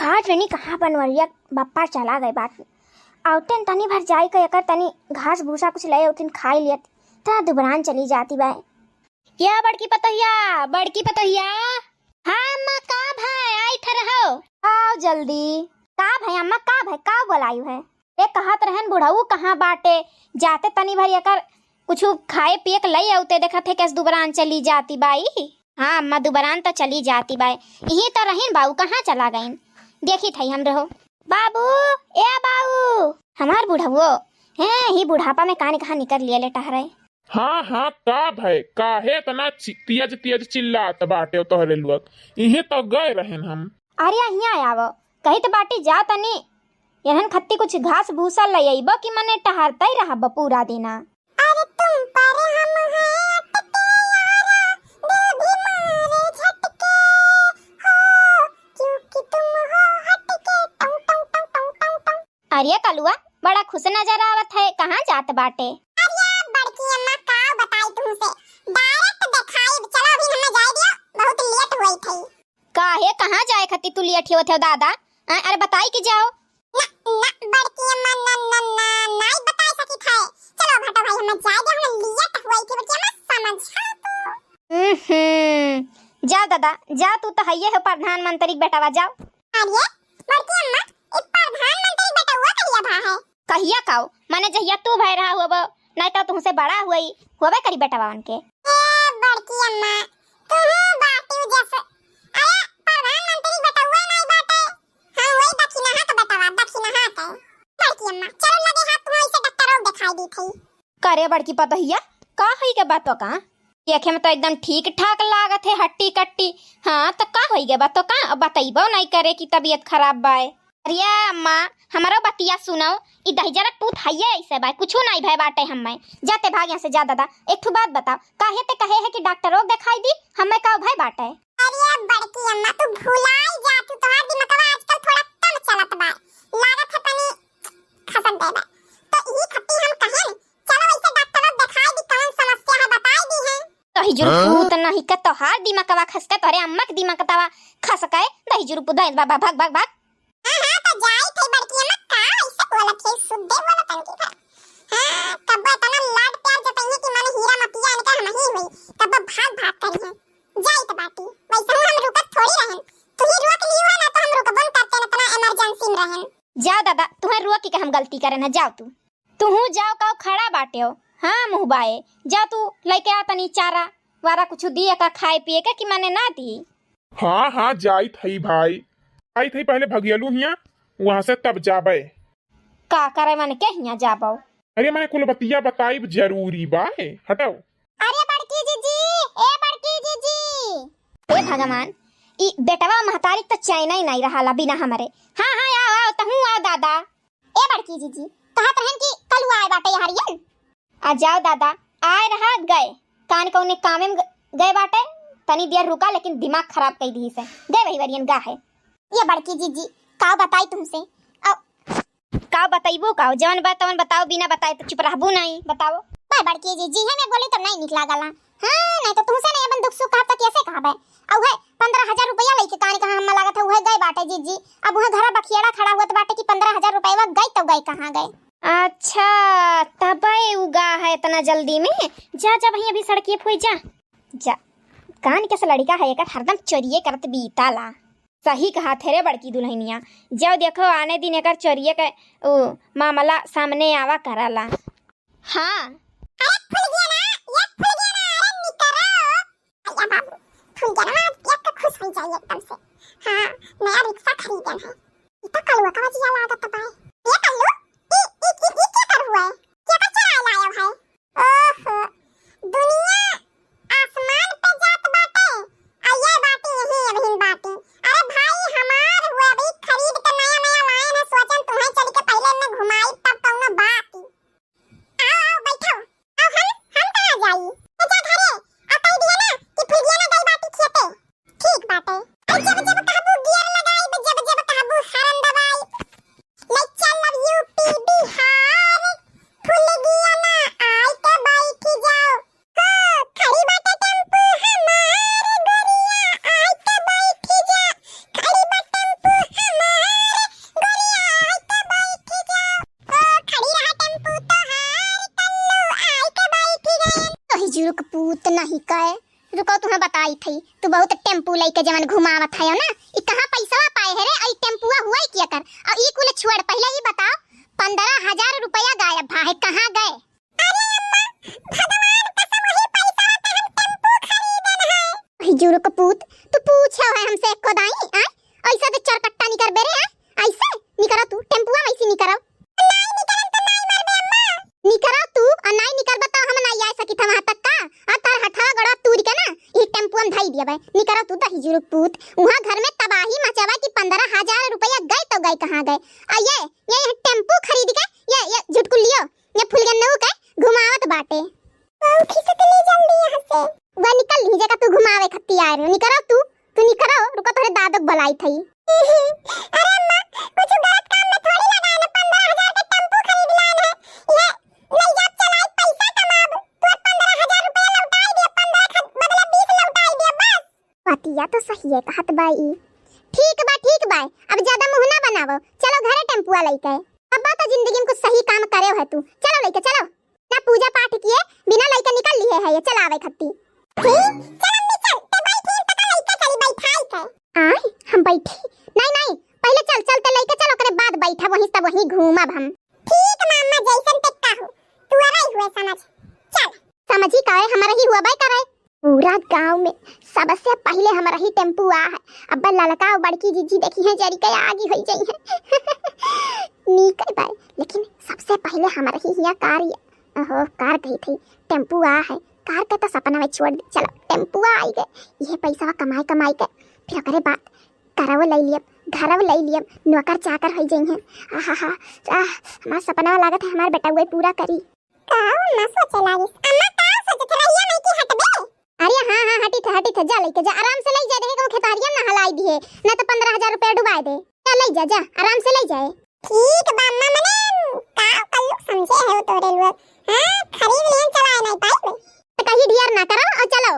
घाट runny कहाँ बनवरिया बप्पा चला गए बात औतन तनी भर जाई के एकर तनी घास भूसा कुछ ले औतन खाई लियत ता दुबरान चली जाती बाय। या बड़की पतोहिया हाँ अम्मा का भाई आई थर हो आओ जल्दी। का भाई अम्मा का भाई का बोलायु है ए कहत रहन बुढ़ऊ कहाँ बाटे जाते तनी भर एकर कुछ खाए पिए के लई औते देखत है कैसे दुबरान चली जाती बाई। हाँ अम्मा दुबरान तो चली जाती बाई यही तो रहीन बाबू कहाँ चला गईन देखी थई हम रहो बाबू ए बाबू हमार बुढ़ऊ है ही बुढ़ापा में कान कहाँ निकल लिए ले टहरे। हाँ का भाई काहे तना तेज चिल्लात बाटे तोहरे लोग इहे तो गए रहन हम। अरे यहाँ आवो कही तो बाटी जा तनी यहन खत्ती कुछ घास भूसा ले आइबो कि मने टहरता ही रहब पूरा दिना। अरे तुम पर हम हैं अटके यारा दिल भी मारे झटके हो क्योंकि तुम हो हटके टंग टंग टंग टंग टंग टंग। अरे कलुआ बड़ा खुश नजर आवत है कहाँ जात बाटे। अरे बड़की अम्मा का बताई तुमसे डायरेक्ट दिखाई चलो अभी हमें जाए दियो बहुत लेट हुई थी। काहे कहाँ जाए खत्ती तू लेट होत हो दादा अरे बताई कि जाओ ना बड़की अम्मा ना नहीं बता सकी थे चलो घाटा भाई हमें जाए दे हमें लेट हुई थी बड़की अम्मा समझा तो। जा दादा जा तू तो हइये हो प्रधानमंत्री बेटावा जाओ। अरे बड़की अम्मा एक प्रधानमंत्री बेटा हुआ कहिया भा है कहिया काओ माने जहिया तू भय रहा होबो नहीं तो तुमसे बड़ा हुई होबे करी बेटावा उनके। ए बड़की अम्मा तू बाटी जैसे अरे प्रधानमंत्री बेटा हुआ नहीं बाटे हां वही दक्षिणा हाथ बेटावा दक्षिणा हाथ है बड़की अम्मा चलो लगे हाथ तुम्हारे से डॉक्टरों दिखाई दी थी। करे बड़की पतोहिया का हई के बातो का देखे में तो एकदम ठीक ठाक लागत है हट्टी कट्टी। हाँ तो का होई गे बातो का अब बताइबो नहीं करे कि तबीयत खराब बाय। अरे अम्मा हमारा बतिया सुनो ई दहिजरा टूट हइये ऐसे बाय कुछ नहीं भय बाटे हमें जाते भाग यहाँ से जा दादा एक ठो बात बताओ काहे ते कहे है कि डॉक्टरों दिखाई दी हमें का भय बाटे। अरे बड़की अम्मा तू भुलाई जा तू तोहार दिमागवा आजकल थोड़ा कम चलत बा लागत है तनी खसन दे बा तो ई खट्टी हम कहे चलो ऐसे डॉक्टरों दिखाई दी कौन समस्या है बताई दी है तो ही जरूर भूत नहीं का तोहार दिमागवा खसके तोरे अम्मा के दिमागवा खसके दही जरूर पुदा बाबा भाग भाग भाग। हां तो जाई थे बड़की अम्मा का ऐसे बोलत है सुद्दे बोलत अंकी का हां तब तना लाड प्यार जतइए कि माने हीरा मतिया इनका हम ही हुई तब भाग भाग करी है जाई तो बाटी वैसे हम रुकत थोड़ी रहन तू ही रोक लियो ना तो हम रुकबन करते न तना इमरजेंसी में रहन। जा दादा तुहे रोक के हम गलती करे ना जाओ तू जाओ का खड़ा बाटे हो हां मुहबाए जा तू लेके आ तनी चारा वारा कुछ दिए का खाए पिए का कि माने ना दी। हाँ जाई थई भाई आई थई पहले भगियलू हिया वहां से तब जाबे का करे माने के हिया जाबो। अरे मैं कुल बतिया बताई जरूरी बा हटाओ। अरे बड़की जीजी ए भगवान ई बेटवा महतारी तो चैना ही नहीं रहा बिना हमारे। हाँ आओ तहू आओ दादा। ए बड़की जीजी कहत रहन कि कल आए बाटे हरियल आ जाओ दादा आए रहा गए कान कौने कामे में गए बाटे तनी देर रुका लेकिन दिमाग खराब कर दी से गए वही वरियन गा है। ये बड़की जीजी का बताई तुमसे का बताइबो का जवन बात तवन बताओ बिना बताए तो चुप रहबो नहीं बताओ। बाय बड़की जीजी हमें बोली तो नहीं निक लागला हां नहीं तो तुमसे नहीं अपन दुख सुख कहा तो कैसे कहबे औ है 15000 रुपया लेके कान कहां हम लागत है वो गए बाटे जीजी अब वहां घर बखियाड़ा खड़ा हुआ तो बाटे कि 15000 रुपया गए तो गए कहां गए। अच्छा तबे उगा है इतना जल्दी में जा भैया अभी सड़किए फुई जा कान कैसे लड़का है एक हरदम चोरिए करत बीताला। सही कहा थे रे बड़की दुल्हनिया जाओ देखो आने दिन एकर चोरिए का मामला सामने आवा कराला। हाँ अरे फुल गया ना अरे निकरो अया बाबू फुल गया ना एक खुश हो जाइए एकदम से। हाँ नया रिक्शा खरीदन है इतना कलवा का वजिया लागत बाय ये कल्लू ये क्या कर हुआ है क्या कर चला लाया है ओहो दुनिया आसमान पे जात बाटे आया बाटी यही अभी बाटी। अरे भाई हमार हुआ अभी खरीद के नया लाए ना सोचन तुम्हें चल के पहले में घुमाई तब कौनो बात आओ बैठो आओ हम कहां जाई जा घरे आ कह दिया ना कि फुलिया ना गई बाटी खेते ठीक बाटे जब काबू गियर लगाई जब काबू हरन दवाई ठीक है, रुको तुम्हें बताई थी तू बहुत टेम्पू लेके जवन घुमावत है ना, ई कहां पैसा पाए है रे? ई टेम्पुआ हुआ ही किया कर और ई कुल छोड़, पहले ही बताओ 15,000 रुपया गायब भा है, कहां गए? अरे अम्मा भगवान कसम वही पैसा तो हम टेम्पू खरीदन है। हिजुर कपूत तू पूछो है हमसे एको दाई आ? ऐसा तो चरकट्टा निकर बेरे आ? ऐसे निकरा तू टेम्पुआ वैसे निकरा निकरा तू और नहीं निकर बता हम नहीं आ सकी था वहां तक का और तार हठा गड़ा तूर के ना ई टेम्पो में धाई दिया बे। निकरा तू तो हिजुर पूत वहां घर में तबाही मचावा कि 15,000 रुपया गए तो गए कहां गए? आ ये टेम्पो खरीद के ये झुटकुलियो ये फुलगन्नू के घुमावत बाटे। खिसकली जल्दी यहां से वो निकल लीजे का तू घुमावे खत्ती आ रे। निकरा तू निकरा रुको तोरे दादक बलाई थई। अरे अम्मा कुछ गलत काम में थोड़ी लगाना, 15,000 का टेम्पो खरीद लाना है ये नहीं जा चलाई पैसा कमाब तू 15,000 रुपया लौटाई दे, 15 बदला 20 लौटाई दे बस। बातिया तो सही है कहत बाई। ठीक बा अब ज्यादा मुंह ना बनावो, चलो घरे टेम्पुआ लेके। अब तो जिंदगी में कुछ सही काम करे है तू, चलो लेके चलो ना पूजा पाठ किए बिना लेके निकल लिए है ये चलावे खत्ती। चल अम्मी चल ते बैठी तक लेके चली बैठाई के आई हम बैठी नहीं पहले चल ते लेके चलो करे बाद बैठा वहीं तब वहीं घूमब हम। ठीक मामा जैसन ते कहू तू आ रही हुए समझ चल समझी काहे हमारा ही हुआ भाई करे। पूरा गांव में सबसे पहले हमारा ही टेम्पू आ है। अब्बा ललका और बड़की जीजी देखी है जरी के आगे हो जाई है निकल भाई, लेकिन सबसे पहले हमारा ही हिया कार ओहो कार गई थी टेम्पू आ है। कार का तो सपना में छोड़ दे, चलो टेम्पू आई गए ये पैसा कमाई के फिर करे बात करव ले लियब घरव ले लियब नौकर चाकर हो जाई है। आहा हमारा सपना लागत है हमार बेटा वो पूरा करी। काऊ ना सोचे लागिस अम्मा काऊ सोचत रहिया नहीं कि हटबे। अरे हां हटी थे जा लेके जा आराम से ले जा देखे को खेतारिया ना हलाई दिए ना तो 15,000 रुपया डुबाए दे। जा ले जा आराम से ले जाए। ठीक बा अम्मा मने काऊ कल्लू समझे है तोरे लोग हां खरीद लियन चलाए नहीं पाई तो कहीं ढियर ना करो और चलो।